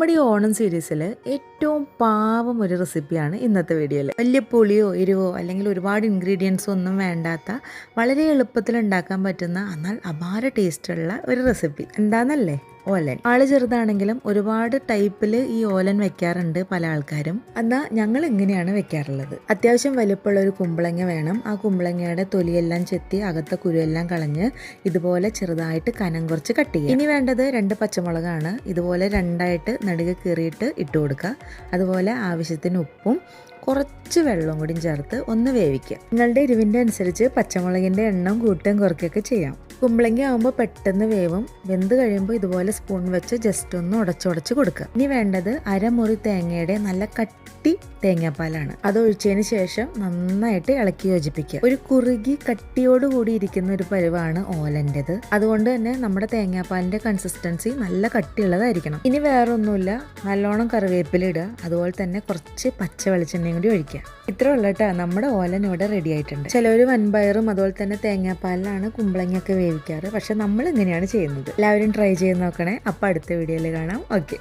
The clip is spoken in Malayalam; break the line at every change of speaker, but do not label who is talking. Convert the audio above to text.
നമ്മുടെ ഈ ഓണം സീരീസിൽ ഏറ്റവും പാവം ഒരു റെസിപ്പിയാണ് ഇന്നത്തെ വീഡിയോയിൽ. വലിയ പുളിയോ എരിവോ അല്ലെങ്കിൽ ഒരുപാട് ഇൻഗ്രീഡിയൻസോ ഒന്നും വേണ്ടാത്ത വളരെ എളുപ്പത്തിൽ ഉണ്ടാക്കാൻ പറ്റുന്ന എന്നാൽ അപാര ടേസ്റ്റുള്ള ഒരു റെസിപ്പി എന്താണെന്നല്ലേ? ഓലൻ. ആള് ചെറുതാണെങ്കിലും ഒരുപാട് ടൈപ്പിൽ ഈ ഓലൻ വെക്കാറുണ്ട് പല ആൾക്കാരും. എന്നാൽ ഞങ്ങൾ എങ്ങനെയാണ് വെക്കാറുള്ളത്? അത്യാവശ്യം വലിപ്പമുള്ള ഒരു കുമ്പളങ്ങ വേണം. ആ കുമ്പളങ്ങയുടെ തൊലിയെല്ലാം ചെത്തി അകത്തെ കുരുവെല്ലാം കളഞ്ഞ് ഇതുപോലെ ചെറുതായിട്ട് കനം കുറച്ച് കട്ട് ചെയ്യുക. ഇനി വേണ്ടത് 2 പച്ചമുളകാണ്. ഇതുപോലെ രണ്ടായിട്ട് നടുക കീറിയിട്ട് ഇട്ട് കൊടുക്കുക. അതുപോലെ ആവശ്യത്തിന് ഉപ്പും കുറച്ച് വെള്ളവും കൂടി ചേർത്ത് ഒന്ന് വേവിക്കുക. നിങ്ങളുടെ എരിവിൻ്റെ അനുസരിച്ച് പച്ചമുളകിൻ്റെ എണ്ണം കൂട്ടുകയും കുറയ്ക്കുകയൊക്കെ ചെയ്യാം. കുമ്പളങ്ങ ആകുമ്പോൾ പെട്ടെന്ന് വേവും. വെന്ത് കഴിയുമ്പോൾ ഇതുപോലെ സ്പൂൺ വെച്ച് ജസ്റ്റ് ഒന്ന് ഉടച്ചുടച്ച് കൊടുക്കുക. ഇനി വേണ്ടത് അരമുറി തേങ്ങയുടെ നല്ല കട്ടി തേങ്ങാപ്പാലാണ്. അത് ഒഴിച്ചതിന് ശേഷം നന്നായിട്ട് ഇളക്കി യോജിപ്പിക്കുക. ഒരു കുറുകി കട്ടിയോടുകൂടി ഇരിക്കുന്ന ഒരു പരുവാണ് ഓലൻ്റെത്. അതുകൊണ്ട് തന്നെ നമ്മുടെ തേങ്ങാപ്പാലിൻ്റെ കൺസിസ്റ്റൻസി നല്ല കട്ടിയുള്ളതായിരിക്കണം. ഇനി വേറൊന്നുമില്ല, നല്ലോണം കറിവേപ്പില ഇടുക. അതുപോലെ തന്നെ കുറച്ച് പച്ച വെളിച്ചെണ്ണയും കൂടി ഒഴിക്കുക. ഇത്ര ഉള്ളട്ടാ നമ്മുടെ ഓലൻ ഇവിടെ റെഡി ആയിട്ടുണ്ട്. ചിലവർ വൻപയറും അതുപോലെ തന്നെ തേങ്ങാപ്പാലിലാണ് കുമ്പളങ്ങയൊക്കെ വേവിക്കാറ്. പക്ഷെ നമ്മൾ ഇങ്ങനെയാണ് ചെയ്യുന്നത്. എല്ലാവരും ട്രൈ ചെയ്ത് നോക്കണേ. അപ്പോൾ അടുത്ത വീഡിയോയിൽ കാണാം. ഓക്കെ.